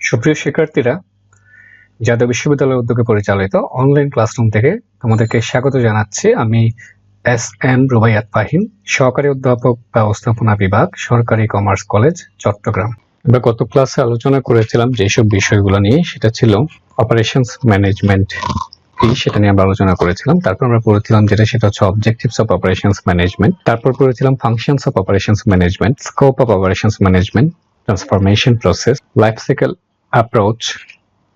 সুপ্রিয় শিক্ষার্থীরা, জাতীয় বিশ্ববিদ্যালয়ের উদ্যোগে পরিচালিত অনলাইন ক্লাসরুম থেকে তোমাদেরকে স্বাগত জানাচ্ছি। আমি এস.এম. রুবাইয়াত ফাহিম, সহকারী অধ্যাপক, ব্যবস্থাপনা বিভাগ, সরকারি কমার্স কলেজ, চট্টগ্রাম। আমরা গত ক্লাসে আলোচনা করেছিলাম যেসব বিষয়গুলো নিয়ে, সেটা ছিল অপারেশনস ম্যানেজমেন্ট কি, সেটা নিয়ে আমরা আলোচনা করেছিলাম। তারপর আমরা পড়েছিলাম সেটা হচ্ছে অবজেক্টিভস অফ অপারেশনস ম্যানেজমেন্ট। তারপর পড়েছিলাম functions of operations management, scope of operations management, transformation process, life cycle approach,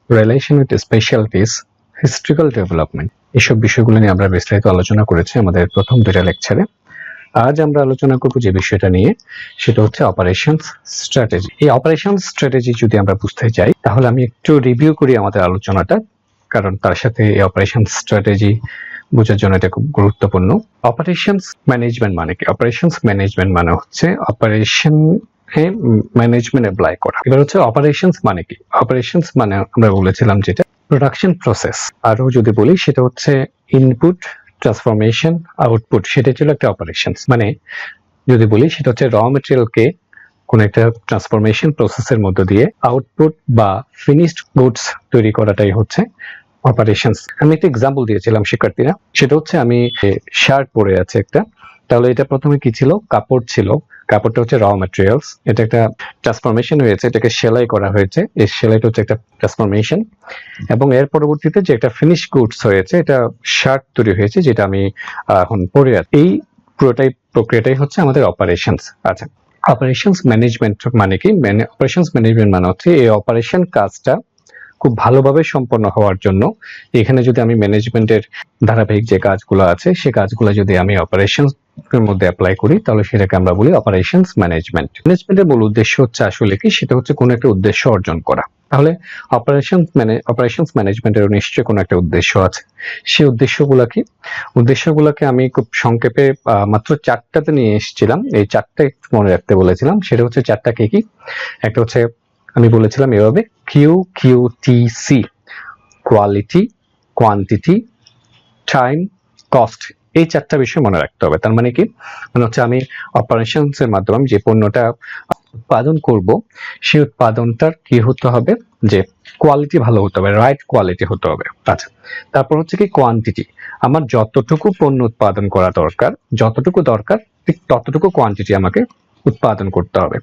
relation with specialities, historical development. এইসব বিষয়গুলো নিয়ে আমরা বিস্তারিত আলোচনা করেছি আমাদের প্রথম দুইটা লেকচারে। আজ আমরা আলোচনা করব যে বিষয়টা নিয়ে, সেটা হচ্ছে অপারেশনস স্ট্র্যাটেজি। এই অপারেশন স্ট্র্যাটেজি যদি আমরা বুঝতে চাই, তাহলে আমি একটু রিভিউ করি আমাদের আলোচনাটা, কারণ তার সাথে এই অপারেশন স্ট্র্যাটেজি বোঝার জন্য এটা খুব গুরুত্বপূর্ণ। অপারেশনস ম্যানেজমেন্ট মানে কি? অপারেশনস ম্যানেজমেন্ট মানে হচ্ছে অপারেশন ম্যানেজমেন্ট অ্যাপ্লাই করা। এবার হচ্ছে অপারেশনস মানে কি? অপারেশনস মানে আমরা বলেছিলাম যেটা প্রোডাকশন প্রসেস। আরো যদি বলি সেটা হচ্ছে ইনপুট, ট্রান্সফরমেশন, আউটপুট। সেটা ছিল একটা অপারেশনস। মানে যদি বলি সেটা হচ্ছে র মেটেরিয়ালকে কোন একটা ট্রান্সফরমেশন প্রসেসের মধ্য দিয়ে আউটপুট বা ফিনিশড গুডস তৈরি করাটাই হচ্ছে অপারেশনস। আমি একটা এক্সাম্পল দিয়েছিলাম শিক্ষার্থীরা, সেটা হচ্ছে আমি শার্ট পরে আছে একটা, তাহলে এটা প্রথমে কি ছিল? কাপড় ছিল। কাপড়টা হচ্ছে র ম্যাটেরিয়ালস, এটা একটা ট্রান্সফরমেশন হয়েছে, এটাকে সেলাই করা হয়েছে, এই সেলাইটা হচ্ছে একটা ট্রান্সফরমেশন, এবং এর পরবর্তীতে যে একটা ফিনিশ গুডস হয়েছে, এটা শার্ট তৈরি হয়েছে, যেটা আমি এখন পরে আছি। এই পুরোটাই প্রক্রিয়াটাই হচ্ছে আমাদের অপারেশনস। আচ্ছা, অপারেশনস ম্যানেজমেন্ট মানে কি? অপারেশনস ম্যানেজমেন্ট মানে হচ্ছে এই অপারেশন কাজটা খুব ভালোভাবে সম্পন্ন হওয়ার জন্য এখানে যদি আমি ম্যানেজমেন্টের ধারাবাহিক যে কাজগুলো আছে, সে কাজগুলো যদি আমি অপারেশনস এর মধ্যে অ্যাপ্লাই করি, তাহলে সেটাকে আমরা বলি অপারেশনস ম্যানেজমেন্ট। ম্যানেজমেন্টের মূল উদ্দেশ্য হচ্ছে আসলে কি? সেটা হচ্ছে কোনো একটা উদ্দেশ্য অর্জন করা। তাহলে অপারেশনস ম্যানেজমেন্টের নিশ্চয়ই কোনো একটা উদ্দেশ্য আছে। সেই উদ্দেশ্যগুলোকে আমি খুব সংক্ষেপে মাত্র চারটাতে নিয়ে এসেছিলাম। এই চারটা একটু মনে রাখতে বলেছিলাম। সেটা হচ্ছে চারটা কি? একটা হচ্ছে আমি বলেছিলাম এভাবে QQTC, quality, quantity, time, cost. এই চারটা বিষয় মনে রাখতে হবে। তার মানে কি? মানে হচ্ছে আমি অপারেশনস এর মাধ্যমে যে পণ্যটা উৎপাদন করব, সেই উৎপাদনটার কি হতে হবে? যে কোয়ালিটি ভালো হতে হবে, রাইট কোয়ালিটি হতে হবে। আচ্ছা, তারপর হচ্ছে কি কোয়ান্টিটি। আমার যতটুকু পণ্য উৎপাদন করা দরকার, ঠিক ততটুকু কোয়ান্টিটি আমাকে উৎপাদন করতে হবে।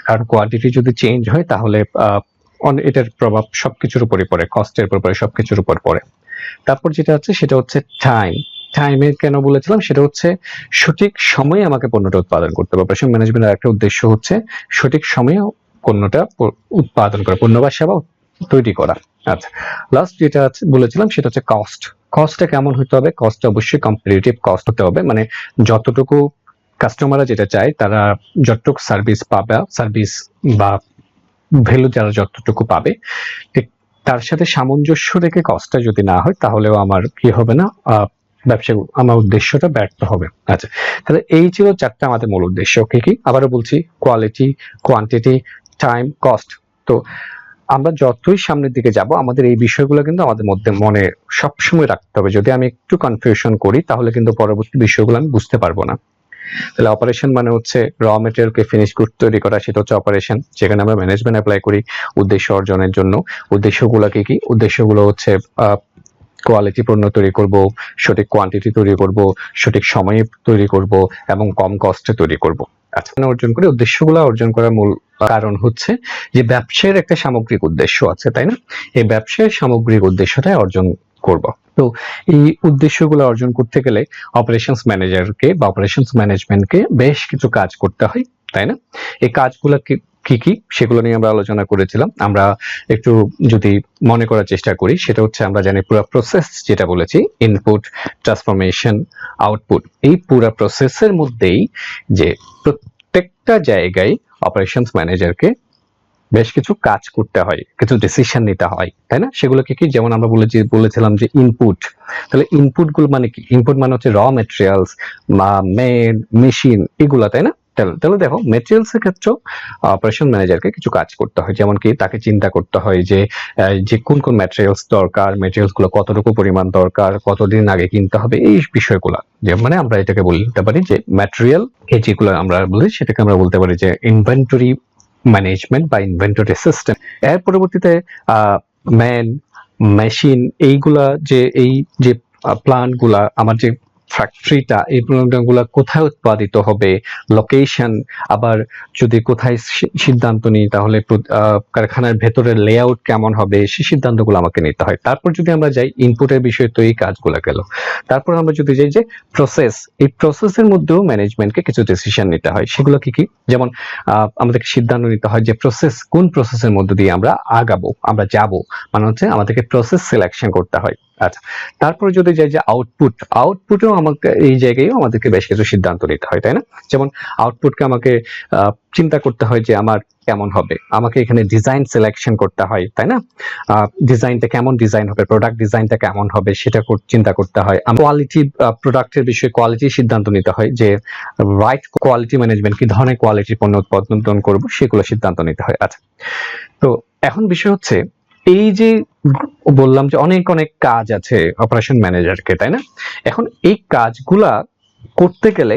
কারণ কোয়ান্টিটি যদি চেঞ্জ হয়, তাহলে এটার প্রভাব সবকিছুর উপরে পড়ে, কস্টের উপর পড়ে, সবকিছুর উপর পড়ে। তারপর যেটা আছে সেটা হচ্ছে টাইমে কেন বলেছিলাম? সেটা হচ্ছে সঠিক সময়ে আমাকে পণ্যটা উৎপাদন করতে হবে। অপারেশন ম্যানেজমেন্টের একটা উদ্দেশ্য হচ্ছে সঠিক সময়ে পণ্যটা উৎপাদন করা, পণ্য বা সেবা তৈরি করা। আচ্ছা, লাস্ট যেটা বলেছিলাম সেটা হচ্ছে কস্ট। কস্টটা কেমন হতে হবে? কস্টটা অবশ্যই কম্পিটিটিভ কস্ট হতে হবে। মানে যতটুকু কাস্টমাররা যেটা চায়, তারা যতটুকু সার্ভিস পাবে, সার্ভিস বা ভ্যালু যারা যতটুকু পাবে, ঠিক তার সাথে সামঞ্জস্য রেখে কস্টটা যদি না হয়, তাহলেও আমার কি হবে না, ব্যবসা, আমার উদ্দেশ্যটা ব্যর্থ হবে। আচ্ছা, তাহলে এই ছিল চারটা আমাদের মূল উদ্দেশ্য। কি? আবারও বলছি, কোয়ালিটি, কোয়ান্টিটি, টাইম, কস্ট। তো আমরা যতই সামনের দিকে যাব, আমাদের এই বিষয়গুলো কিন্তু আমাদের মধ্যে মনে সবসময় রাখতে হবে। যদি আমি একটু কনফিউশন করি, তাহলে কিন্তু পরবর্তী বিষয়গুলো আমি বুঝতে পারবো না। তাহলে অপারেশন মানে হচ্ছে র মেটেরিয়ালকে ফিনিশ গুড তৈরি করা, সেটা হচ্ছে অপারেশন। সেখানে আমরা ম্যানেজমেন্ট অ্যাপ্লাই করি উদ্দেশ্য অর্জনের জন্য। উদ্দেশ্যগুলো কি? উদ্দেশ্যগুলো হচ্ছে কোয়ালিটি পণ্য তৈরি করব, সঠিক কোয়ান্টিটি তৈরি করব, সঠিক সময়ে তৈরি করব, এবং কম কস্টে তৈরি করব। আচ্ছা, অর্জন করে উদ্দেশ্যগুলো অর্জন করার মূল কারণ হচ্ছে যে ব্যবসায়ের একটা সামগ্রিক উদ্দেশ্য আছে, তাই না? এই ব্যবসায়ের সামগ্রিক উদ্দেশ্যটাই অর্জন করব। তো এই উদ্দেশ্যগুলো অর্জন করতে গেলে অপারেশনস ম্যানেজারকে বা অপারেশনস ম্যানেজমেন্টকে বেশ কিছু কাজ করতে হয়, তাই না? এই কাজগুলো কি সেগুলো নিয়ে আমরা আলোচনা করেছিলাম। আমরা একটু যদি মনে করার চেষ্টা করি, সেটা হচ্ছে আমরা জানি পুরো প্রসেস যেটা বলেছি, ইনপুট, ট্রান্সফরমেশন, আউটপুট। এই পুরো প্রসেসের মধ্যেই যে প্রত্যেকটা জায়গায় অপারেশনস ম্যানেজারকে বেশ কিছু কাজ করতে হয়, কিছু ডিসিশন নিতে হয়, তাই না? সেগুলো কি? যেমন আমরা বলেছিলাম যে ইনপুট। তাহলে ইনপুট গুলো মানে কি? ইনপুট মানে হচ্ছে র মেটেরিয়ালস বা মেশিন, এগুলা, তাই না? তাহলে দেখো, মেটেরিয়ালস এর ক্ষেত্রে অপারেশন ম্যানেজারকে কিছু কাজ করতে হয়। যেমন কি, তাকে চিন্তা করতে হয় যে কোন কোন ম্যাটেরিয়ালস দরকার, ম্যাটেরিয়ালস গুলো কতটুকু পরিমাণ দরকার, কতদিন আগে কিনতে হবে, এই বিষয়গুলো। যে মানে আমরা এটাকে বলতে পারি যে ম্যাটেরিয়াল, যেগুলো আমরা বলি সেটাকে আমরা বলতে পারি যে ইনভেন্টরি ম্যানেজমেন্ট বা ইনভেন্টরি সিস্টেম। এর পরবর্তীতে ম্যান, মেশিন, এইগুলা এই যে প্ল্যান্ট গুলা, আমার যে ফ্যাক্টরিটা, এই গুলা কোথায় উৎপাদিত হবে, লোকেশন, আবার যদি কোথায় সিদ্ধান্ত নিই তাহলে কারখানার ভেতরের লেআউট কেমন হবে, সেই সিদ্ধান্তগুলো আমাকে নিতে হয়। তারপর যদি আমরা যাই ইনপুটের বিষয়ে, তো এই কাজগুলো গেল। তারপর আমরা যদি যাই যে প্রসেস, এই প্রসেসের মধ্যেও ম্যানেজমেন্টকে কিছু ডিসিশন নিতে হয়। সেগুলো কি কি? যেমন আমাদেরকে সিদ্ধান্ত নিতে হয় যে কোন প্রসেসের মধ্য দিয়ে আমরা আগাবো, আমরা যাব, মানে হচ্ছে আমাদেরকে প্রসেস সিলেকশন করতে হয়। আচ্ছা, তারপরে যদি যাই যে আউটপুটেও আমাকে এই জায়গায়ও আমাদেরকে বেশ কিছু সিদ্ধান্ত নিতে হয়, তাই না? যেমন আউটপুটকে আমাকে চিন্তা করতে হয় যে আমার কেমন হবে, আমাকে এখানে ডিজাইন সিলেকশন করতে হয়, তাই না? ডিজাইনটা কেমন ডিজাইন হবে, প্রোডাক্ট ডিজাইনটা কেমন হবে সেটা চিন্তা করতে হয়। কোয়ালিটি, প্রোডাক্টের বিষয়ে কোয়ালিটি সিদ্ধান্ত নিতে হয় যে রাইট কোয়ালিটি ম্যানেজমেন্ট, কি ধরনের কোয়ালিটির পণ্য উৎপাদন করব সেগুলো সিদ্ধান্ত নিতে হয়। আচ্ছা, তো এখন বিষয় হচ্ছে এই যে বললাম যে অনেক কাজ আছে অপারেশন ম্যানেজারকে, তাই না? এখন এই কাজগুলা করতে গেলে,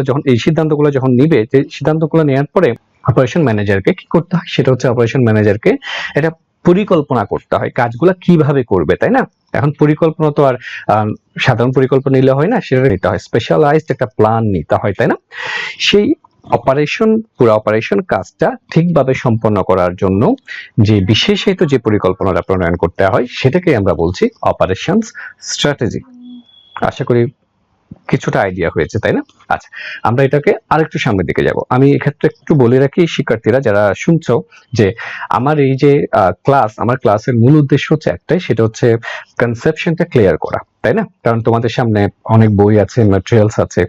যখন এই সিদ্ধান্তগুলো যখন নিবে, যে সিদ্ধান্তগুলো নেওয়ার পরে অপারেশন ম্যানেজারকে কি করতে হয়, সেটা হচ্ছে অপারেশন ম্যানেজারকে এটা পরিকল্পনা করতে হয় কাজগুলা কিভাবে করবে, তাই না? এখন পরিকল্পনা তো আর সাধারণ পরিকল্পনা নিলে হয় না, সেটা নিতে হয়, স্পেশালাইজড একটা প্ল্যান নিতে হয়, তাই না? সেই পুরো অপারেশন কাজটা ঠিকভাবে সম্পন্ন করার জন্য যে বিশেষায়িত যে পরিকল্পনাটা প্রণয়ন করতে হয়, সেটাকে আমরা বলছি অপারেশনস স্ট্র্যাটেজি। আশা করি কিছুটা আইডিয়া হয়েছে, তাই না? আচ্ছা, আমরা এটাকে আরেকটু সামনের দিকে যাব। আমি এক্ষেত্রে একটু বলে রাখি শিক্ষার্থীরা যারা শুনছো, যে আমার এই যে আমার ক্লাসের মূল উদ্দেশ্য হচ্ছে একটাই, সেটা হচ্ছে কনসেপশনটা ক্লিয়ার করা, তাই না? কারণ তোমাদের সামনে অনেক বই আছে, ম্যাটেরিয়ালস আছে,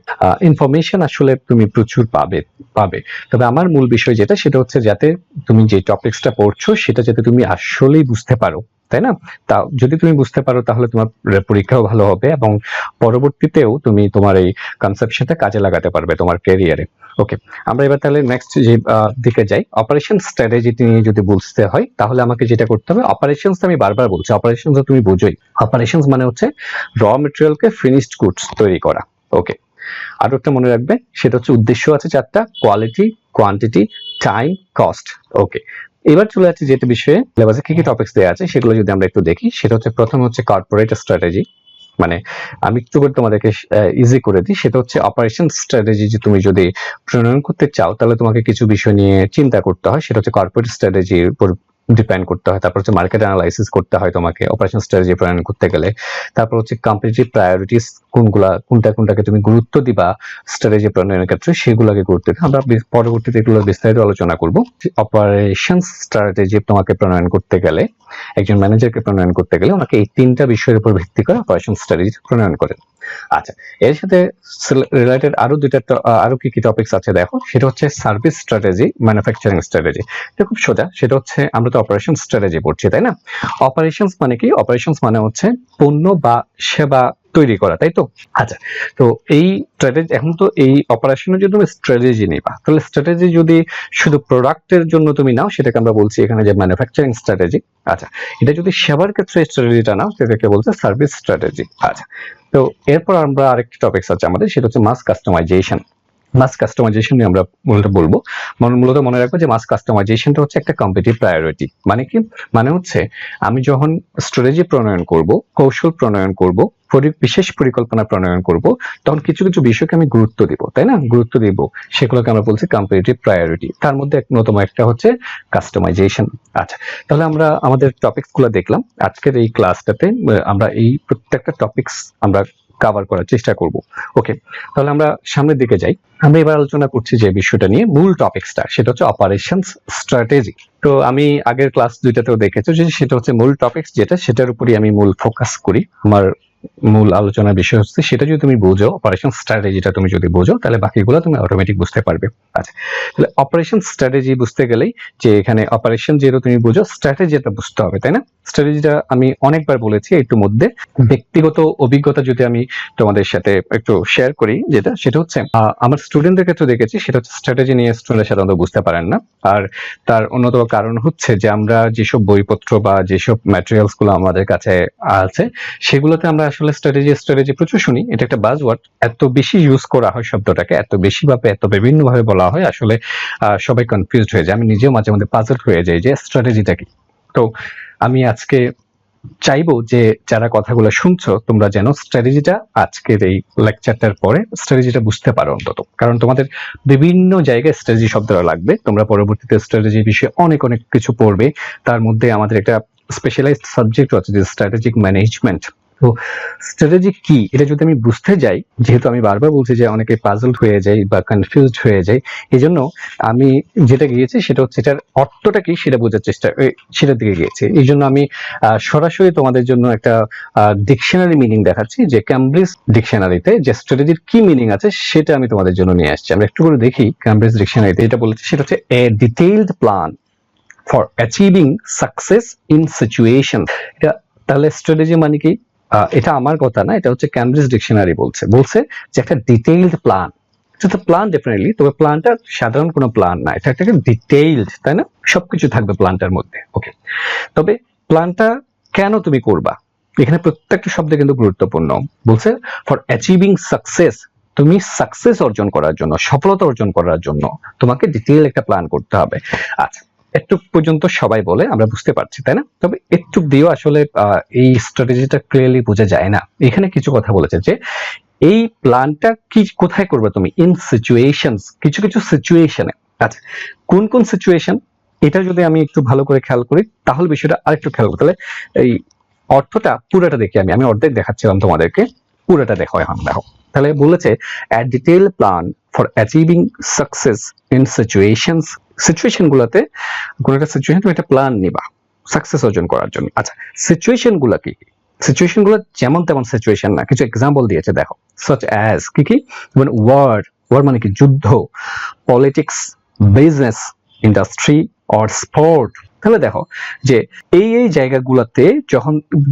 ইনফরমেশন আসলে তুমি প্রচুর পাবে। তবে আমার মূল বিষয় যেটা, সেটা হচ্ছে যাতে তুমি যে টপিকসটা পড়ছো সেটা যাতে তুমি আসলেই বুঝতে পারো, তাই না? তা যদি তুমি বুঝতে পারো তাহলে তোমার পরীক্ষাও ভালো হবে এবং পরবর্তীতেও তুমি তোমার এই কনসেপশনটা কাজে লাগাতে পারবে তোমার ক্যারিয়ারে। ওকে, আমরা এবার তাহলে নেক্সট যে দিকে যাই। অপারেশন স্ট্র্যাটেজি নিয়ে যদি বুঝতে হয় তাহলে আমাকে যেটা করতে হবে, অপারেশনস আমি বারবার বলছি, অপারেশনস তুমি বোঝোই, অপারেশনস মানে হচ্ছে র মেটেরিয়ালকে ফিনিশড গুডস তৈরি করা। ওকে, আরো একটা মনে রাখবে, সেটা হচ্ছে উদ্দেশ্য আছে 4টা: কোয়ালিটি, কোয়ান্টিটি, টাইম, কস্ট। ওকে, এবার চলে যাচ্ছে যেটা বিষয়ে সিলেবাসে কি কি টপিকস দেওয়া আছে সেগুলো যদি আমরা একটু দেখি। সেটা হচ্ছে প্রথমে হচ্ছে কর্পোরেট স্ট্র্যাটেজি, মানে আমি একটু করে তোমাদেরকে ইজি করে দিই। সেটা হচ্ছে অপারেশন স্ট্র্যাটেজি যে তুমি যদি প্রণয়ন করতে চাও তাহলে তোমাকে কিছু বিষয় নিয়ে চিন্তা করতে হয়, সেটা হচ্ছে কর্পোরেট স্ট্র্যাটেজির উপর ডিপেন্ড করতে হয়। তারপর হচ্ছে মার্কেট অ্যানালাইসিস করতে হয় তোমাকে অপারেশন স্ট্র্যাটেজি প্রণয়ন করতে গেলে। তারপর হচ্ছে কম্পিটিটিভ প্রায়োরিটিস, কোনটাকে তুমি গুরুত্ব দিবা স্ট্র্যাটেজি প্রণয়নের ক্ষেত্রে, সেগুলোকে গুরুত্ব দিতে আমরা পরবর্তীতে এগুলো বিস্তারিত আলোচনা করব। অপারেশন স্ট্র্যাটেজি তোমাকে প্রণয়ন করতে গেলে, একজন ম্যানেজারকে প্রণয়ন করতে গেলে ওনাকে এই 3টা বিষয়ের উপর ভিত্তি করে অপারেশন স্ট্র্যাটেজি প্রণয়ন করেন। আচ্ছা, এর সাথে রিলেটেড আরো কি কি টপিকস আছে দেখো। সেটা হচ্ছে সার্ভিস স্ট্র্যাটেজি, ম্যানুফ্যাকচারিং স্ট্র্যাটেজি। এটা খুব সোজা, সেটা হচ্ছে আমরা তো অপারেশন স্ট্র্যাটেজি পড়ছি, তাই না? অপারেশনস মানে কি? অপারেশনস মানে হচ্ছে পণ্য বা সেবা তৈরি করা, তাই তো? আচ্ছা, তো এই স্ট্র্যাটেজি, এখন তো এই অপারেশনের জন্য তুমি স্ট্র্যাটেজি নিবা, তাহলে স্ট্র্যাটেজি যদি শুধু প্রোডাক্টের জন্য তুমি নাও সেটাকে আমরা বলছি এখানে যে ম্যানুফ্যাকচারিং স্ট্র্যাটেজি। আচ্ছা, এটা যদি সেবার ক্ষেত্রে স্ট্র্যাটেজিটা নাও সেটাকে বলছে সার্ভিস স্ট্র্যাটেজি। আচ্ছা, তো এরপর আমরা আরেকটি টপিকস আছে আমাদের, সেটা হচ্ছে মাস কাস্টমাইজেশন। মাস কাস্টমাইজেশন নিয়ে আমরা বলবো। মূলত মনে রাখবো যে মাস কাস্টমাইজেশনটা হচ্ছে একটা কম্পিটিটিভ প্রায়োরিটি। মানে কি? মানে হচ্ছে আমি যখন স্ট্র্যাটেজি প্রণয়ন করব, কৌশল প্রণয়ন করব, বিশেষ পরিকল্পনা প্রণয়ন করব, তখন কিছু কিছু বিষয়কে আমি গুরুত্ব দিব, তাই না? গুরুত্ব দিব, সেগুলোকে আমরা বলছি কম্পিটিটিভ প্রায়োরিটি। তার মধ্যে অন্যতম একটা হচ্ছে কাস্টমাইজেশন। আচ্ছা, তাহলে আমরা আমাদের টপিকস গুলো দেখলাম। আজকের এই ক্লাসটাতে আমরা এই প্রত্যেকটা টপিকস আমরা কভার করার চেষ্টা করব। ওকে, তাহলে আমরা সামনের দিকে যাই। আমরা এবার আলোচনা করছি যে বিষয়টা নিয়ে, মূল টপিকসটা, সেটা হচ্ছে অপারেশনস স্ট্র্যাটেজি। তো আমি আগের ক্লাস 2টাতেও দেখেছো যে সেটা হচ্ছে মূল টপিকস, যেটা সেটার উপরই আমি মূল ফোকাস করি। আমার মূল আলোচনার বিষয় হচ্ছে সেটা যদি তুমি বোঝো, অপারেশন স্ট্র্যাটেজিটা তুমি যদি বোঝো তাহলে বাকিগুলো তুমি অটোমেটিক বুঝতে পারবে। আচ্ছা, তাহলে অপারেশন স্ট্র্যাটেজি বুঝতে গেলেই যে এখানে অপারেশন যেটা তুমি বুঝো, স্ট্র্যাটেজিটা বুঝতে হবে, তাই না? স্ট্র্যাটেজিটা আমি অনেকবার বলেছি, একটু মধ্যে ব্যক্তিগত অভিজ্ঞতা যদি আমি তোমাদের সাথে একটু শেয়ার করি, সেটা হচ্ছে আমার স্টুডেন্টদের ক্ষেত্রে দেখেছি, সেটা হচ্ছে স্ট্র্যাটেজি নিয়ে স্টুডেন্টরা সাধারণত বুঝতে পারেন না। আর তার অন্যতম কারণ হচ্ছে যে আমরা যেসব বইপত্র বা যেসব ম্যাটেরিয়ালস গুলো আমাদের কাছে আছে সেগুলোতে আমরা আসলে আসলে স্ট্র্যাটেজি প্রচুর শুনি, এটা একটা বাজওয়ার্ড, এত বেশি ইউজ করা হয় শব্দটাকে, এত বেশি ভাবে এত বিভিন্ন ভাবে বলা হয়, আসলে সবাই কনফিউজড হয়ে যায়। আমি নিজেও মাঝে মধ্যে পাজল হয়ে যাই যে স্ট্র্যাটেজিটা কি। তো আমি আজকে চাইবো যে যারা কথাগুলো শুনছো তোমরা যেন স্ট্র্যাটেজিটা আজকের এই লেকচারটার পরে স্ট্র্যাটেজিটা বুঝতে পারো অন্তত, কারণ তোমাদের বিভিন্ন জায়গায় স্ট্র্যাটেজি শব্দটা লাগবে। তোমরা পরবর্তীতে স্ট্র্যাটেজি বিষয়ে অনেক অনেক কিছু পড়বে, তার মধ্যে আমাদের একটা স্পেশালাইজড সাবজেক্ট আছে যে স্ট্র্যাটেজিক ম্যানেজমেন্ট। তো স্ট্র্যাটেজি কি এটা যদি আমি বুঝতে যাই, যেহেতু আমি বারবার বলছি যে অনেকে পাজলড হয়ে যায় বা কনফিউজড হয়ে যায়, এই জন্য আমি যেটা গিয়েছি সেটা হচ্ছে এটার অর্থটা কি সেটা বোঝার চেষ্টা, সেটার দিকে গিয়েছি। এই জন্য আমি সরাসরি তোমাদের জন্য একটা ডিকশনারি মিনিং দেখাচ্ছি, যে ক্যামব্রিজ ডিকশনারিতে যে স্ট্র্যাটেজির কি মিনিং আছে সেটা আমি তোমাদের জন্য নিয়ে আসছি। আমরা একটু করে দেখি ক্যামব্রিজ ডিকশনারিতে এটা বলেছে, সেটা হচ্ছে এ detailed plan for achieving success in situation. এটা তাহলে স্ট্র্যাটেজি মানে কি? এটা আমার কথা না, এটা হচ্ছে ক্যামব্রিজ ডিকশনারি বলছে যে একটা ডিটেইলড প্ল্যান। এটা প্ল্যান ডেফিনেটলি, তবে প্ল্যানটা সাধারণ কোনো প্ল্যান না, এটা একটা ডিটেইলড, তাই না? সবকিছু থাকবে প্ল্যানটার মধ্যে। ওকে, তবে প্ল্যানটা কেন তুমি করবা, এখানে প্রত্যেকটা শব্দ কিন্তু গুরুত্বপূর্ণ। বলছে ফর অ্যাচিভিং সাকসেস, তুমি সাকসেস অর্জন করার জন্য, সফলতা অর্জন করার জন্য তোমাকে ডিটেইল একটা প্ল্যান করতে হবে। আচ্ছা, একটু পর্যন্ত সবাই বলে আমরা বুঝতে পারছি, তাই না? তবে একটু দিয়েও আসলে এই স্ট্র্যাটেজিটা ক্লিয়ারলি বোঝা যায় না। এখানে কিছু কথা বলেছে যে এই প্ল্যানটা কি কোথায় করবে তুমি, ইন সিচুয়েশনস, কিছু কিছু সিচুয়েশনে। আচ্ছা, কোন কোন সিচুয়েশন, এটা যদি আমি একটু ভালো করে খেয়াল করি তাহলে বিষয়টা আরেকটু খেয়াল করতে, তাহলে এই অর্থটা পুরোটা দেখি। আমি অর্ধেক দেখাচ্ছিলাম তোমাদেরকে, পুরোটা দেখো এখন। দেখো তাহলে বলেছে a detailed plan for achieving success in situations, situation গুলাতে কোন একটা সিচুয়েশন তুমি একটা প্ল্যান নিবা সাকসেস অর্জন করার জন্য। আচ্ছা, সিচুয়েশন গুলা কি? সিচুয়েশন গুলো যেমন তেমন সিচুয়েশন না, কিছু এক্সাম্পল দিয়েছে দেখো। such as কি কি, যেমন ওয়ার মানে কি, যুদ্ধ, politics, business, industry or sport. তাহলে দেখো যে এই এই জায়গাগুলোতে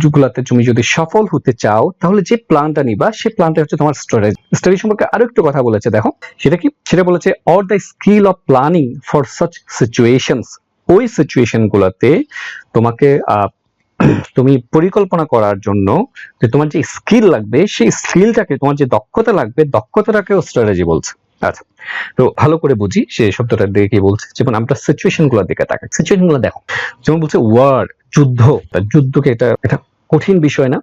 যেগুলাতে তুমি যদি সফল হতে চাও তাহলে যে প্ল্যানটা নিবা সেই প্ল্যানটা হচ্ছে তোমার স্ট্র্যাটেজি সম্পর্কে আরো একটু কথা বলেছে। দেখো সেটা কি, সেটা বলেছে or the skill of planning for such situations. ওই সিচুয়েশন গুলাতে তোমাকে তুমি পরিকল্পনা করার জন্য যে তোমার যে স্কিল লাগবে সেই স্কিলটাকে, তোমার যে দক্ষতা লাগবে দক্ষতাটাকেও স্ট্র্যাটেজি বলছে। আচ্ছা, তো ভালো করে বুঝি সে শব্দটার দিকে কি বলছে। যেমন আমরা সিচুয়েশন গুলোর দিকে তাকাই, সিচুয়েশন গুলো দেখো, যেমন বলছে ওয়ার, যুদ্ধ। যুদ্ধকে এটা কঠিন বিষয় না?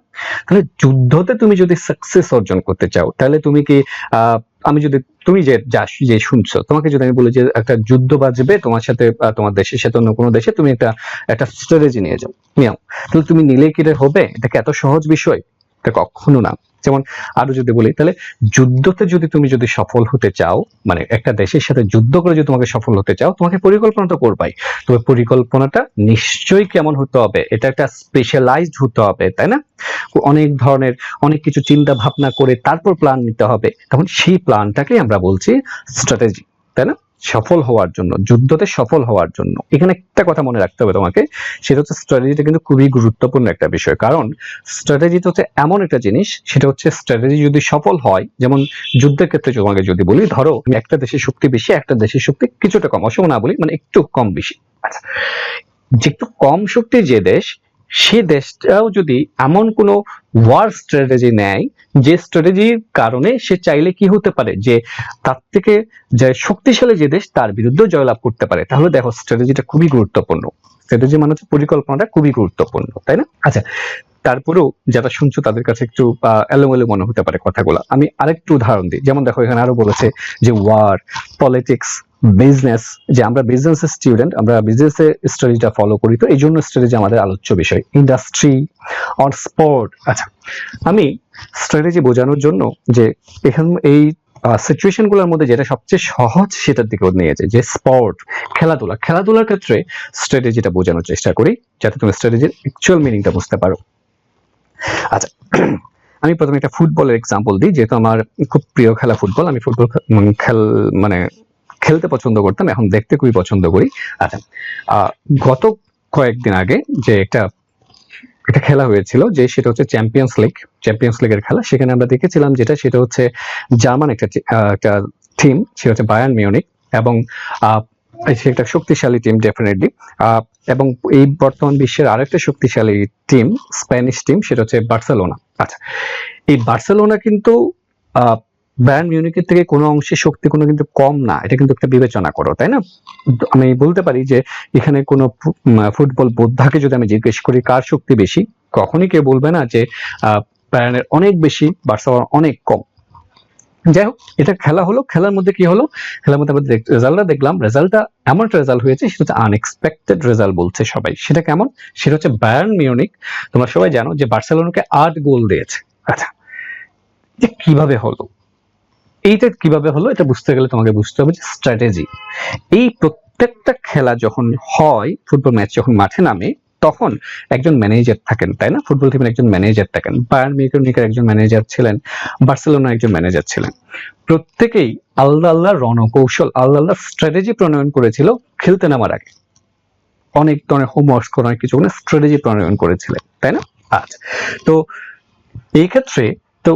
তাহলে যুদ্ধতে তুমি যদি সাকসেস অর্জন করতে চাও তাহলে তুমি কি আমি যদি তুমি যে শুনছো, তোমাকে যদি আমি বলি যে একটা যুদ্ধ বাজবে তোমার সাথে, তোমার দেশের সাথে অন্য কোনো দেশে, তুমি একটা স্ট্র্যাটেজি নিয়ে যাও, তাহলে তুমি নিলে কি হবে? এটা কি এত সহজ বিষয়? এটা কখনো না। যেমন আরো যদি বলি, তাহলে যুদ্ধতে তুমি যদি সফল হতে চাও, মানে একটা দেশের সাথে যুদ্ধ করে যদি তোমাকে সফল হতে চাও, তোমাকে পরিকল্পনা তো করবাই। তবে পরিকল্পনাটা নিশ্চয়ই কেমন হতে হবে? এটা একটা স্পেশালাইজড হতে হবে, তাই না? অনেক ধরনের অনেক কিছু চিন্তা ভাবনা করে তারপর প্ল্যান নিতে হবে। তখন সেই প্ল্যানটাকে আমরা বলছি স্ট্র্যাটেজি, তাই না? সফল হওয়ার জন্য, যুদ্ধতে সফল হওয়ার জন্য এখানে একটা কথা মনে রাখতে হবে তোমাকে, সেটা হচ্ছে স্ট্র্যাটেজিটা কিন্তু খুবই গুরুত্বপূর্ণ একটা বিষয়। কারণ স্ট্র্যাটেজি হচ্ছে এমন একটা জিনিস, সেটা হচ্ছে স্ট্র্যাটেজি যদি সফল হয়, যেমন যুদ্ধের ক্ষেত্রে তোমাকে যদি বলি, ধরো একটা দেশের শক্তি বেশি, একটা দেশের শক্তি কিছুটা কম, অসম না বলি, মানে একটু কম বেশি। আচ্ছা, যে একটু কম শক্তির যে দেশ, সে দেশটাও যদি এমন কোনো ওয়ার স্ট্র্যাটেজি নেয় যে স্ট্র্যাটেজির কারণে সে চাইলে কি হতে পারে, যে তার থেকে যে শক্তিশালী যে দেশ তার বিরুদ্ধে জয়লাভ করতে পারে, তাহলে দেখো স্ট্র্যাটেজিটা খুবই গুরুত্বপূর্ণ। স্ট্র্যাটেজি মানে হচ্ছে পরিকল্পনাটা খুবই গুরুত্বপূর্ণ, তাই না? আচ্ছা, তারপরেও যারা শুনছো তাদের কাছে একটু এলোমেলো মনে হতে পারে কথাগুলো। আমি আরেকটু উদাহরণ দিই। যেমন দেখো এখানে আরো বলেছে যে ওয়ার, পলিটিক্স, বিজনেস, যে আমরা বিজনেসের স্টুডেন্ট, আমরা বিজনেসের স্ট্র্যাটেজিটা ফলো করি, তো এই জন্য স্ট্র্যাটেজি আমাদের আলোচ্য বিষয়। Industry or sport. আচ্ছা, আমি স্ট্র্যাটেজি বোঝানোর জন্য যে এখানে এই সিচুয়েশন গুলোর মধ্যে যেটা সবচেয়ে সহজ সেটার দিকে নিয়ে যায়, যে স্পোর্ট, খেলাধুলার ক্ষেত্রে স্ট্র্যাটেজিটা বোঝানোর চেষ্টা করি যাতে তুমি স্ট্র্যাটেজির অ্যাকচুয়াল মিনিংটা বুঝতে পারো। আচ্ছা, আমি প্রথমে একটা ফুটবলের এক্সাম্পল দিই, যেহেতু আমার খুব প্রিয় খেলা ফুটবল। আমি ফুটবল খেলতে পছন্দ করতাম, এখন দেখতে খুবই পছন্দ করি। আচ্ছা, গত কয়েকদিন আগে যে একটা খেলা হয়েছিল, যে সেটা হচ্ছে চ্যাম্পিয়ন্স লিগের খেলা। সেখানে আমরা দেখেছিলাম সেটা হচ্ছে জার্মান একটা টিম, সেটা হচ্ছে বায়ার্ন মিউনিক, এবং সে একটা শক্তিশালী টিম ডেফিনেটলি। এবং এই বর্তমান বিশ্বের আরেকটা শক্তিশালী টিম, স্প্যানিশ টিম, সেটা হচ্ছে বার্সেলোনা। আচ্ছা, এই বার্সেলোনা কিন্তু বায়ার্ন মিউনিখের থেকে কোনো অংশে শক্তি কোনো কিন্তু কম না, এটা কিন্তু একটা বিবেচনা করো, তাই না? আমি বলতে পারি যে এখানে কোনো ফুটবল বোদ্ধাকে যদি আমি জিজ্ঞেস করি কার শক্তি বেশি, কখনই কেউ বলবে না যে বায়ার্নের অনেক বেশি, বার্সেলোনা অনেক কম। যাই হোক, এটা খেলা হলো, খেলার মধ্যে কি হলো, খেলার মধ্যে আমরা রেজাল্টটা দেখলাম, রেজাল্টটা এমন একটা রেজাল্ট হয়েছে, সেটা হচ্ছে আনএক্সপেক্টেড রেজাল্ট বলছে সবাই। সেটা কেমন? সেটা হচ্ছে বায়ার্ন মিউনিখ, তোমরা সবাই জানো যে বার্সেলোনাকে 8 গোল দিয়েছে। আচ্ছা, যে কিভাবে হলো, এইটা কিভাবে হলো এটা বুঝতে গেলে তোমাকে বুঝতে হবে যে স্ট্র্যাটেজি। এই প্রত্যেকটা খেলা যখন হয়, ফুটবল ম্যাচ যখন মাঠে নামে, তখন একজন ম্যানেজার থাকেন, তাই না? ফুটবল টিমের একজন ম্যানেজার থাকেন, বায়ার্ন মিউনিখের একজন ম্যানেজার ছিলেন, বার্সেলোনার একজন ম্যানেজার ছিলেন। প্রত্যেকেই আলাদা আলাদা রণকৌশল, আলাদা আলাদা স্ট্র্যাটেজি প্রণয়ন করেছিল খেলতে নামার আগে। অনেক ধরনের হোমওয়ার্ক করে অনেক কিছু স্ট্র্যাটেজি প্রণয়ন করেছিলেন, তাই না? আচ্ছা, তো এই ক্ষেত্রে তো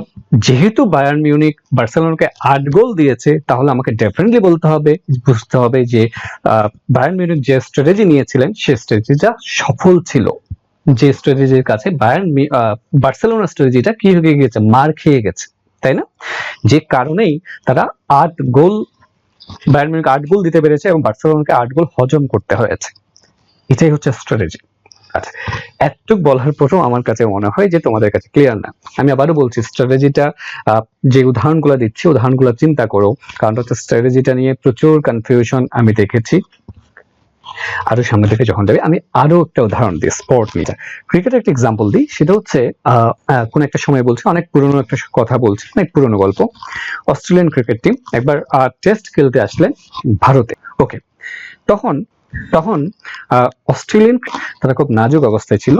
যেহেতু বায়ার্ন মিউনিখ বার্সেলোনাকে 8 গোল দিয়েছে, তাহলে আমাকে ডেফিনেটলি বুঝতে হবে যে বায়ার্ন মিউনিখ যে স্ট্র্যাটেজি নিয়েছিলেন সেই স্ট্র্যাটেজিটা সফল ছিল। যে স্ট্র্যাটেজির কাছে বার্সেলোনা স্ট্র্যাটেজিটা কি হয়ে গেছে, মার খেয়ে গেছে, তাই না? যে কারণেই তারা 8 গোল, বায়ার্ন মিউনিখ 8 গোল দিতে পেরেছে এবং বার্সেলোনাকে 8 গোল হজম করতে হয়েছে। এটাই হচ্ছে স্ট্র্যাটেজি। আচ্ছা, এতটুকু বলার পরও আমার কাছে মনে হয় যে তোমাদের কাছে ক্লিয়ার না। আমি আবারও বলছি, স্ট্র্যাটেজিটা যে উদাহরণগুলো দিচ্ছি, উদাহরণগুলো চিন্তা করো, কারণ হচ্ছে স্ট্র্যাটেজিটা নিয়ে প্রচুর কনফিউশন আমি দেখেছি। আরো সামনে থেকে যখন যাবে, আমি আরো একটা উদাহরণ দিই স্পোর্ট নিয়ে, ক্রিকেটের একটা এক্সাম্পল দিই। সেটা হচ্ছে কোন একটা সময় বলছি, অনেক পুরনো একটা কথা বলছি, অনেক পুরনো গল্প। অস্ট্রেলিয়ান ক্রিকেট টিম একবার টেস্ট খেলতে আসলেন ভারতে। ওকে, তখন তখন অস্ট্রেলিয়ান তারা খুব নাজুক অবস্থায় ছিল,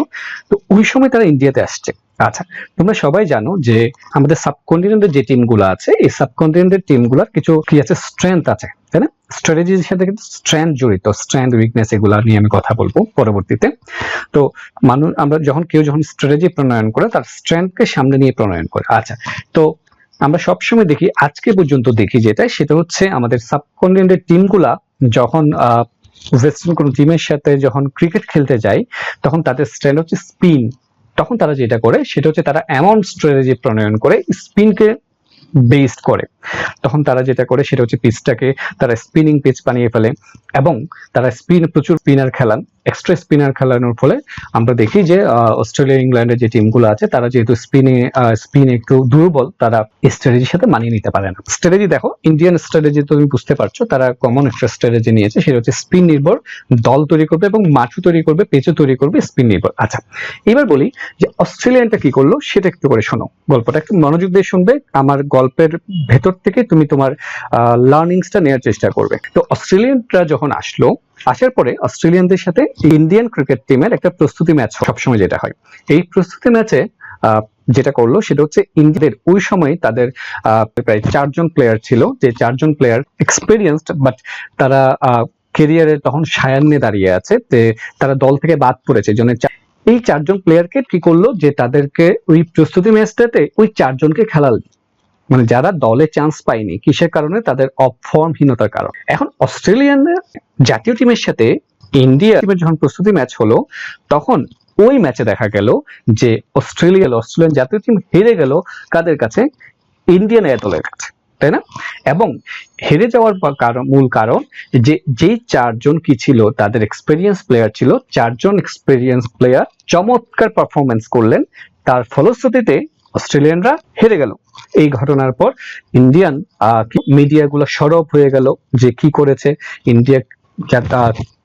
তো ওই সময় তারা ইন্ডিয়াতে আসছে। আচ্ছা, তোমরা সবাই জানো যে আমাদের সাবকন্টিনেন্টের যে টিমগুলো আছে, এই সাবকন্টিনেন্টের টিমগুলোর কিছু কি আছে, স্ট্রেংথ আছে, তাই না? স্ট্র্যাটেজির সাথে কিন্তু স্ট্রেংথ জড়িত, স্ট্রেংথ উইকনেস এগুলা নিয়ে আমি কথা বলবো পরবর্তীতে। তো আমরা যখন স্ট্র্যাটেজি প্রণয়ন করে, তার স্ট্রেংথকে সামনে নিয়ে প্রণয়ন করে। আচ্ছা, তো আমরা সবসময় দেখি, আজকে পর্যন্ত দেখি যেটা, সেটা হচ্ছে আমাদের সাবকন্টিনেন্টের টিমগুলা যখন ওয়েস্টার্ন কোন টিমের সাথে যখন ক্রিকেট খেলতে যায়, তখন তাদের স্ট্রেংথ হচ্ছে স্পিন। তখন তারা যেটা করে সেটা হচ্ছে তারা এমন স্ট্র্যাটেজি প্রণয়ন করে স্পিনকে বেসড করে। তখন তারা যেটা করে সেটা হচ্ছে পিচটাকে তারা স্পিনিং পিচ বানিয়ে ফেলে এবং তারা প্রচুর স্পিনার খেলান। এক্সট্রা স্পিনার খেলানোর ফলে আমরা দেখি যে অস্ট্রেলিয়া, ইংল্যান্ডের যে টিমগুলো আছে, তারা যেহেতু স্পিনে একটু দুর্বল, তারা স্ট্র্যাটেজির সাথে মানিয়ে নিতে পারে না। স্ট্র্যাটেজি দেখো, ইন্ডিয়ান স্ট্র্যাটেজি তো তুমি বুঝতে পারছো, তারা কমন একটা স্ট্র্যাটেজি নিয়েছে, সেটা হচ্ছে স্পিন নির্ভর দল তৈরি করবে এবং মাঠও তৈরি করবে, পেচও তৈরি করবে স্পিন নির্ভর। আচ্ছা, এবার বলি যে অস্ট্রেলিয়ানটা কি করলো সেটা একটু করে শোনো, গল্পটা একটু মনোযোগ দিয়ে শুনবে। আমার গল্পের ভেতর থেকে তুমি তোমার লার্নিংসটা নেওয়ার চেষ্টা করবে। তো অস্ট্রেলিয়ানরা যখন আসলো, আসার পরে অস্ট্রেলিয়ানদের সাথে ইন্ডিয়ান ক্রিকেট টিমের একটা প্রস্তুতি ম্যাচ সবসময় যেটা হয়, এই প্রস্তুতি ম্যাচে যেটা করলো সেটা হচ্ছে ইন্ডিয়াদের ওই সময় তাদের প্রায় 4 জন প্লেয়ার ছিল, যে 4 জন প্লেয়ার এক্সপেরিয়েন্সড, বাট তারা ক্যারিয়ারে তখন সায়ান্নে দাঁড়িয়ে আছে, তারা দল থেকে বাদ পড়েছে। এই 4 জন প্লেয়ারকে কি করলো, যে তাদেরকে ওই প্রস্তুতি ম্যাচটাতে ওই 4 জনকে খেলাল, মানে যারা দলে চান্স পায়নি, কিসের কারণে, তাদের অফ ফর্মহীনতার কারণ। এখন অস্ট্রেলিয়ানের জাতীয় টিমের সাথে ইন্ডিয়া টিমের যখন প্রস্তুতি ম্যাচ হলো, তখন ওই ম্যাচে দেখা গেল যে অস্ট্রেলিয়ান জাতীয় টিম হেরে গেল কাদের কাছে, ইন্ডিয়ান এ দলের কাছে, তাই না? এবং হেরে যাওয়ার মূল কারণ যে যেই 4 জন কি ছিল, তাদের এক্সপেরিয়েন্স প্লেয়ার ছিল, 4 জন এক্সপেরিয়েন্স প্লেয়ার চমৎকার পারফরমেন্স করলেন, তার ফলশ্রুতিতে অস্ট্রেলিয়ানরা হেরে গেল। এই ঘটনার পর ইন্ডিয়ান মিডিয়াগুলো সরব হয়ে গেল যে কি করেছে ইন্ডিয়া,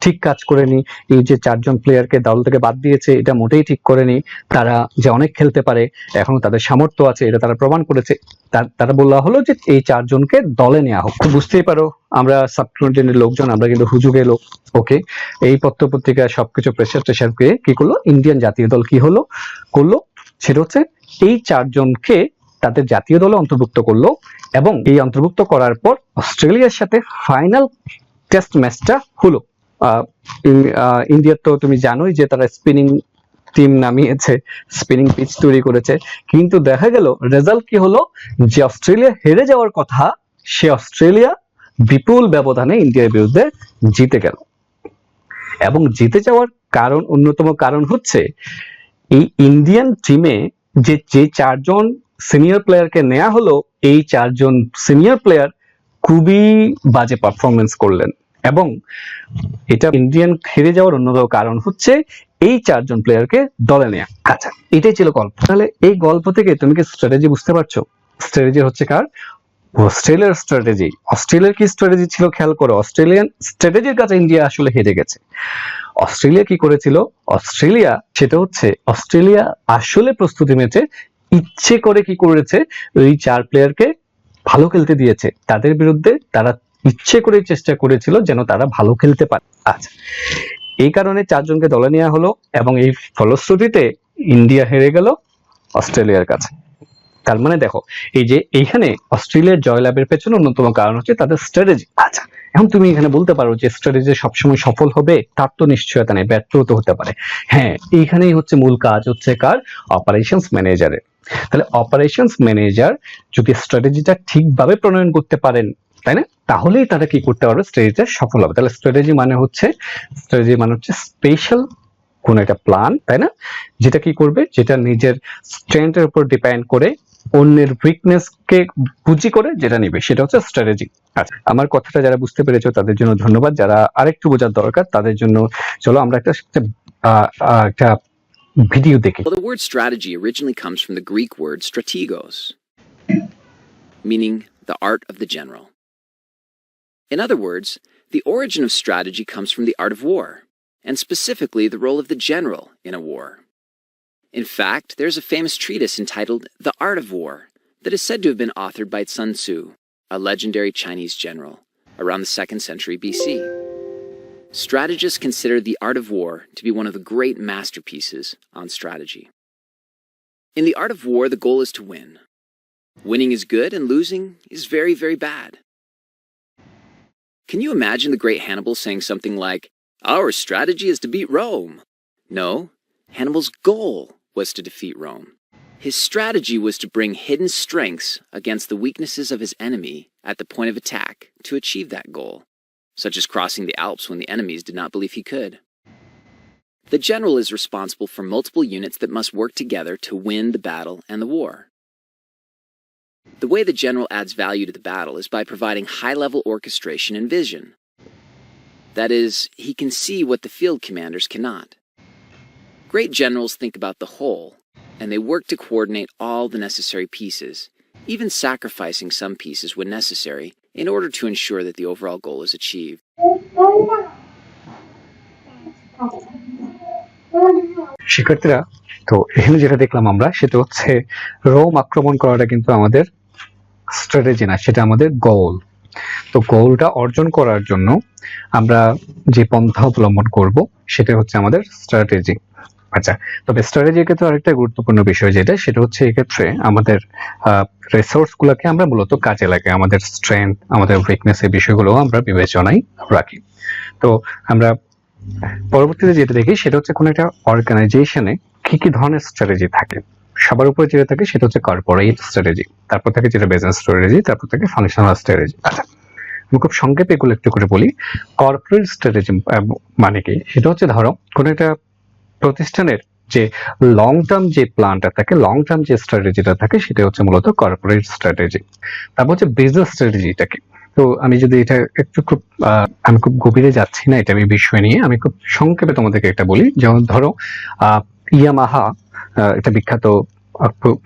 ঠিক কাজ করেনি, এই যে 4 জন প্লেয়ারকে দল থেকে বাদ দিয়েছে, এটা মোটেই ঠিক করেনি, তারা যে অনেক খেলতে পারে, এখনো তাদের সামর্থ্য আছে, এটা তারা প্রমাণ করেছে। তারা বলা হলো যে এই 4 জনকে দলে নেওয়া হোক। বুঝতেই পারো, আমরা সাবকন্টিনেন্টের লোকজন, আমরা কিন্তু হুজুগে লোক। ওকে, এই পত্র পত্রিকা সবকিছু প্রেসার পেয়ে কি করলো, ইন্ডিয়ান জাতীয় দল কি করলো, সেটা হচ্ছে এই 4 জনকে তাদের জাতীয় দলে অন্তর্ভুক্ত করলো। এবং এই অন্তর্ভুক্ত করার পর অস্ট্রেলিয়ার সাথে ফাইনাল টেস্ট ম্যাচটা হলো। ইন্ডিয়ার তো তুমি জানোই যে তারা স্পিনিং টিম নামিয়েছে, স্পিনিং পিচ তৈরি করেছে, কিন্তু দেখা গেল রেজাল্ট কি হলো, যে অস্ট্রেলিয়া হেরে যাওয়ার কথা, সে অস্ট্রেলিয়া বিপুল ব্যবধানে ইন্ডিয়ার বিরুদ্ধে জিতে গেল। এবং জিতে যাওয়ার অন্যতম কারণ হচ্ছে এই ইন্ডিয়ান টিমে যে যে চারজন সিনিয়র প্লেয়ারকে নেওয়া হলো, এই চারজন সিনিয়র প্লেয়ার খুবই বাজে পারফরমেন্স করলেন, এবং এটা ইন্ডিয়ান হেরে যাওয়ার অন্যতম কারণ হচ্ছে এই চারজন প্লেয়ারকে দলে নেয়া। আচ্ছা, এটাই ছিল গল্প। তাহলে এই গল্প থেকে তুমি কি স্ট্র্যাটেজি বুঝতে পারছো? স্ট্র্যাটেজি হচ্ছে কার? অস্ট্রেলিয়ার স্ট্র্যাটেজি। অস্ট্রেলিয়ার কি স্ট্র্যাটেজি ছিল খেয়াল করো। অস্ট্রেলিয়ান স্ট্র্যাটেজির কাছে ইন্ডিয়া আসলে হেরে গেছে। অস্ট্রেলিয়া কি করেছিল? অস্ট্রেলিয়া সেটা হচ্ছে অস্ট্রেলিয়া আসলে প্রস্তুতি ম্যাচে ইচ্ছে করে কি করেছে, ওই চার প্লেয়ারকে ভালো খেলতে দিয়েছে। তাদের বিরুদ্ধে তারা ইচ্ছে করে চেষ্টা করেছিল যেন তারা ভালো খেলতে পারে। আচ্ছা, এই কারণে চারজনকে দলে নেওয়া হলো, এবং এই ফলশ্রুতিতে ইন্ডিয়া হেরে গেল অস্ট্রেলিয়ার কাছে। তার মানে দেখো, এই যে এইখানে অস্ট্রেলিয়ার জয়লাভের পেছনে অন্যতম কারণ হচ্ছে তাদের স্ট্র্যাটেজি। আচ্ছা, এখন তুমি এখানে বলতে পারো যে স্ট্র্যাটেজি সবসময় সফল হবে, তার তো নিশ্চয়তা নেই, ব্যর্থ তো হতে পারে। হ্যাঁ, এইখানেই হচ্ছে মূল কাজ হচ্ছে কার? অপারেশনস ম্যানেজারের। তাহলে অপারেশনস ম্যানেজার যদি স্ট্র্যাটেজিটা ঠিকভাবে প্রণয়ন করতে পারেন, তাই না, তাহলেই তারা কি করতে পারবে, স্ট্র্যাটেজিটা সফল হবে। তাহলে স্ট্র্যাটেজি মানে হচ্ছে স্পেশাল কোন একটা প্ল্যান, তাই না, যেটা কি করবে, যেটা নিজের স্ট্রেংথের উপর ডিপেন্ড করে, অন্যের উইকনেস কে পুঁজি করে যেটা নিবে, সেটা হচ্ছে স্ট্র্যাটেজি। আচ্ছা, আমার কথাটা যারা বুঝতে পেরেছো তাদের জন্য ধন্যবাদ, যারা আরেকটু বোঝার দরকার তাদের জন্য চলো আমরা একটা ভিডিও দেখি। Well, the word strategy originally comes from the Greek word strategos, meaning the art of the general. In other words, the origin of strategy comes from the art of war, and specifically the role of the general in a war. In fact, there's a famous treatise entitled The Art of War that is said to have been authored by Sun Tzu, a legendary Chinese general, around the 2nd century BC. Strategists consider The Art of War to be one of the great masterpieces on strategy. In The Art of War, the goal is to win. Winning is good and losing is very, very bad. Can you imagine the great Hannibal saying something like, "Our strategy is to beat Rome"? No, Hannibal's goal was to defeat Rome. His strategy was to bring hidden strengths against the weaknesses of his enemy at the point of attack to achieve that goal, such as crossing the Alps when the enemies did not believe he could. The general is responsible for multiple units that must work together to win the battle and the war. The way the general adds value to the battle is by providing high-level orchestration and vision. That is, he can see what the field commanders cannot. Great generals think about the whole, and they work to coordinate all the necessary pieces, even sacrificing some pieces when necessary, in order to ensure that the overall goal is achieved. শিক্ষার্থীরা, তো এখানে যেটা দেখলাম আমরা, সেটা হচ্ছে Rome আক্রমণ করাটা কিন্তু আমাদের স্ট্র্যাটেজি না, সেটা আমাদের গোল। তো গোলটা অর্জন করার জন্য আমরা যে পন্থা অবলম্বন করব সেটা হচ্ছে আমাদের স্ট্র্যাটেজি। আচ্ছা, তবে স্ট্র্যাটেজির ক্ষেত্রে আরেকটা গুরুত্বপূর্ণ বিষয় যেটা, সেটা হচ্ছে এক্ষেত্রে আমাদের রিসোর্স গুলাকে আমরা মূলত কাজে লাগে, আমাদের স্ট্রেংথ, আমাদের উইকনেস, এই বিষয়গুলো আমরা বিবেচনায় রাখি। তো আমরা পরবর্তীতে যেটা দেখি সেটা হচ্ছে কোন একটা অর্গানাইজেশনে কি কি ধরনের স্ট্র্যাটেজি থাকে। সবার উপরে যেটা থাকে সেটা হচ্ছে কর্পোরেট স্ট্র্যাটেজি, তারপর থাকে যেটা বিজনেস স্ট্র্যাটেজি, তারপর থাকে ফাংশনাল স্ট্র্যাটেজি। আচ্ছা, আমি খুব সংক্ষেপে এগুলো একটু করে বলি। কর্পোরেট স্ট্র্যাটেজি মানে কি, সেটা হচ্ছে ধরো কোন একটা প্রতিষ্ঠানের যে লং টার্ম যে প্ল্যানটা থাকে, লং টার্ম যে স্ট্র্যাটেজিটা থাকে, সেটা হচ্ছে মূলত কর্পোরেট স্ট্র্যাটেজি। তারপর হচ্ছে বিজনেস স্ট্র্যাটেজিটা কি। তো আমি যদি এটা একটু আমি খুব গভীরে যাচ্ছি না এটা আমি বিষয় নিয়ে, আমি খুব সংক্ষেপে তোমাদেরকে একটা বলি। যেমন ধরো ইয়ামাহা একটা বিখ্যাত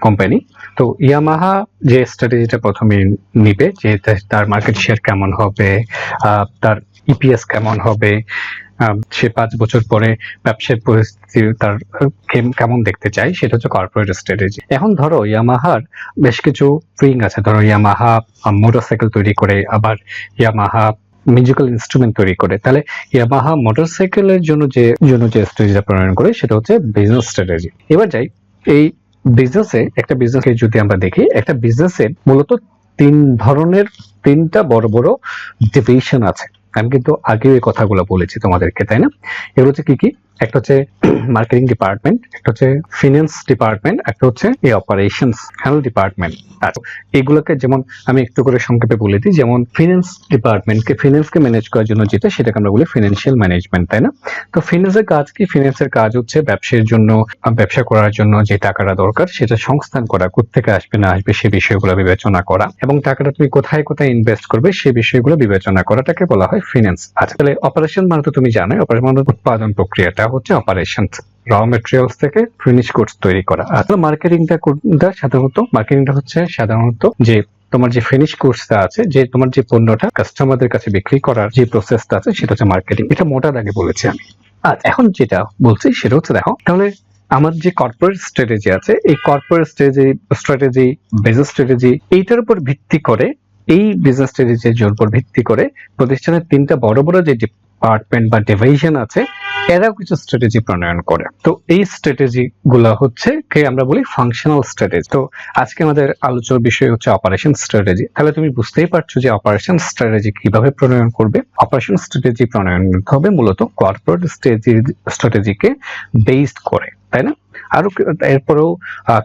কোম্পানি। তো ইয়ামাহা যে স্ট্র্যাটেজিটা প্রথমে নিবে, যে তার মার্কেট শেয়ার কেমন হবে, তার ইপিএস কেমন হবে, সে 5 বছর পরে ব্যবসার পরিস্থিতি তার কেমন দেখতে চাই, সেটা হচ্ছে কর্পোরেট স্ট্র্যাটেজি। এখন ধরো ইয়ামাহার বেশ কিছু উইং আছে, ধরো ইয়ামাহা মোটরসাইকেল তৈরি করে, আবার ইয়ামাহা মিউজিক্যাল ইনস্ট্রুমেন্ট তৈরি করে। তাহলে ইয়ামাহা মোটরসাইকেলের জন্য যে স্ট্র্যাটেজিটা প্রণয়ন করে সেটা হচ্ছে বিজনেস স্ট্র্যাটেজি। এবার যাই, এই বিজনেসে, একটা বিজনেসকে যদি আমরা দেখি, একটা বিজনেসে মূলত 3টা বড় বড় ডিভিশন আছে। আমি কিন্তু আগেও এই কথাগুলো বলেছি তোমাদেরকে, তাই না? এগুলো হচ্ছে কি কি? একটা হচ্ছে মার্কেটিং ডিপার্টমেন্ট, একটা হচ্ছে ফিনান্স ডিপার্টমেন্ট, একটা হচ্ছে এই অপারেশনস ডিপার্টমেন্ট। আচ্ছা, এগুলোকে যেমন আমি একটু করে সংক্ষেপে বলে দিই, যেমন ফিনান্সকে ম্যানেজ করার জন্য যেটা, সেটাকে আমরা বলি ফিনান্সিয়াল ম্যানেজমেন্ট, তাই না? তো ফিনান্সের কাজ কি? ফিনান্সের কাজ হচ্ছে ব্যবসার জন্য, ব্যবসা করার জন্য যে টাকাটা দরকার সেটা সংস্থান করা, কোত্থেকে আসবে না আসবে সে বিষয়গুলো বিবেচনা করা, এবং টাকাটা তুমি কোথায় কোথায় ইনভেস্ট করবে সে বিষয়গুলো বিবেচনা করাটাকে বলা হয় ফিনান্স। আচ্ছা, তাহলে অপারেশন মানে তো তুমি জানোই, অপারেশন মানে উৎপাদন প্রক্রিয়াটা হচ্ছে অপারেশন, র মেটেরিয়ালস থেকে ফিনিশ গুডস তৈরি করা। আর মার্কেটিংটা হচ্ছে সাধারণত যে তোমার যে ফিনিশ কোর্সটা আছে, যে তোমার যে পণ্যটা কাস্টমারদের কাছে বিক্রি করার যে প্রসেসটা আছে সেটা হচ্ছে মার্কেটিং। এটা মোটা দাগে বলেছি আমি। আর এখন যেটা বলছি সেটা হচ্ছে, দেখো তাহলে আমার যে কর্পোরেট স্ট্র্যাটেজি আছে, এই কর্পোরেট স্ট্র্যাটেজি বিজনেস স্ট্র্যাটেজি, এইটার উপর ভিত্তি করে, এই বিজনেস স্ট্র্যাটেজির উপর ভিত্তি করে প্রতিষ্ঠানের তিনটা বড় বড় যে ডিপার্টমেন্ট বা ডিভিশন আছে এরাও কিছু স্ট্র্যাটেজি প্রণয়ন করে। তো এই স্ট্র্যাটেজি গুলা হচ্ছে কে আমরা বলি ফাংশনাল স্ট্র্যাটেজি। তো আজকে আমাদের আলোচনার বিষয় হচ্ছে অপারেশন স্ট্র্যাটেজি। তাহলে তুমি বুঝতেই পারছো যে অপারেশন স্ট্র্যাটেজি কিভাবে প্রণয়ন করবে। অপারেশন স্ট্র্যাটেজি প্রণয়ন হবে মূলত কর্পোরেট স্ট্র্যাটেজিকে বেসড করে, তাই না? আরো এরপরেও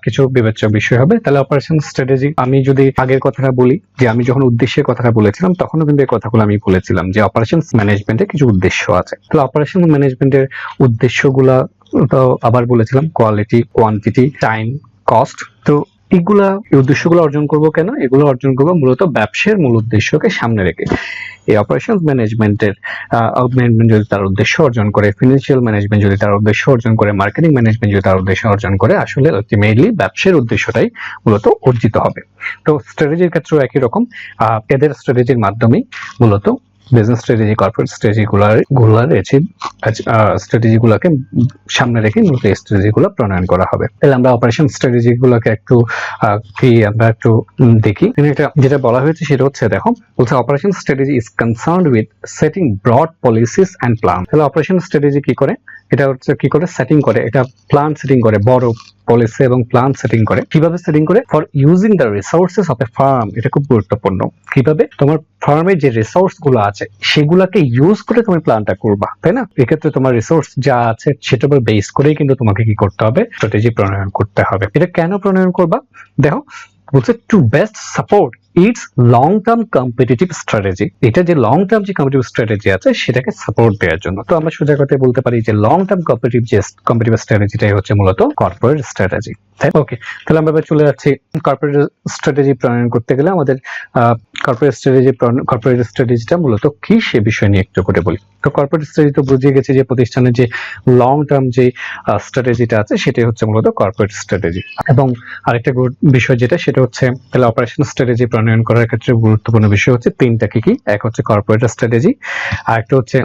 কিছু বিবেচ্য বিষয় হবে। তাহলে অপারেশন স্ট্র্যাটেজি, আমি যদি আগের কথাটা বলি, যে আমি যখন উদ্দেশ্যের কথাটা বলেছিলাম তখনও কিন্তু এই কথাগুলো আমি বলেছিলাম যে অপারেশন ম্যানেজমেন্টে কিছু উদ্দেশ্য আছে। তাহলে অপারেশন ম্যানেজমেন্টের উদ্দেশ্যগুলা তো আবার বলেছিলাম, কোয়ালিটি, কোয়ান্টিটি, টাইম, কস্ট। তো এই উদ্দেশ্যগুলো অর্জন করব কেন? এগুলো অর্জন করবো মূলত ব্যবসার মূল উদ্দেশ্যকে সামনে রেখে। এই অপারেশন ম্যানেজমেন্টের যদি তার উদ্দেশ্য অর্জন করে, ফিনান্সিয়াল ম্যানেজমেন্ট যদি তার উদ্দেশ্য অর্জন করে, মার্কেটিং ম্যানেজমেন্ট যদি তার উদ্দেশ্য অর্জন করে, আসলে আলটিমেটলি ব্যবসার উদ্দেশ্যটাই মূলত অর্জিত হবে। তো স্ট্র্যাটেজির ক্ষেত্রেও একই রকম, এদের স্ট্র্যাটেজির মাধ্যমেই মূলত বিজনেস স্ট্র্যাটেজি, কর্পোরেট স্ট্র্যাটেজিগুলোকে সামনে রেখে মূলত এই স্ট্র্যাটেজিগুলো প্রণয়ন করা হবে। তাহলে আমরা অপারেশন স্ট্র্যাটেজিগুলোকে একটু দেখি। এটা যেটা বলা হয়েছে সেটা হচ্ছে, দেখো বলছে operation strategy is concerned with setting broad policies and plan. তাহলে অপারেশন স্ট্র্যাটেজি কি করে? এটা হচ্ছে কি করে সেটিং করে, এটা প্ল্যান সেটিং করে, বড় পলিসি এবং প্ল্যান সেটিং করে। কিভাবে সেটিং করে? For using the resources of A farm. এটা খুব গুরুত্বপূর্ণ। কিভাবে? তোমার ফার্মে যে রিসোর্স গুলো আছে সেগুলাকে ইউজ করে তুমি প্ল্যানটা করবা, তাই না? এক্ষেত্রে তোমার রিসোর্স যা আছে সেটার উপর বেস করেই কিন্তু তোমাকে কি করতে হবে? স্ট্র্যাটেজি প্রণয়ন করতে হবে। এটা কেন প্রণয়ন করবা? দেখো বলছে to best support its long term competitive strategy. এটা যে লং টার্ম যে কম্পিটিটিভ স্ট্র্যাটেজি আছে সেটাকে সাপোর্ট দেওয়ার জন্য। তো আমরা সোজা কথায় বলতে পারি যে লং টার্ম কম্পিটিটিভ স্ট্র্যাটেজিটাই হচ্ছে মূলত কর্পোরেট স্ট্র্যাটেজি। ওকে, তাহলে আমরা এবার চলে যাচ্ছি কর্পোরেট স্ট্র্যাটেজি প্রণয়ন করতে গেলে আমাদের কর্পোরেট স্ট্র্যাটেজিটা মূলত কি সে বিষয় নিয়ে একটু করে বলি। তো কর্পোরেট স্ট্র্যাটেজি তো বুঝিয়ে গেছে যে প্রতিষ্ঠানের যে লং টার্ম যে স্ট্র্যাটেজিটা আছে সেটাই হচ্ছে মূলত কর্পোরেট স্ট্র্যাটেজি। এবং আরেকটা বিষয় যেটা, সেটা হচ্ছে তাহলে অপারেশন স্ট্র্যাটেজি প্রণয়ন করার ক্ষেত্রে গুরুত্বপূর্ণ বিষয় হচ্ছে তিনটা। কি? এক হচ্ছে কর্পোরেট স্ট্র্যাটেজি, আর একটা হচ্ছে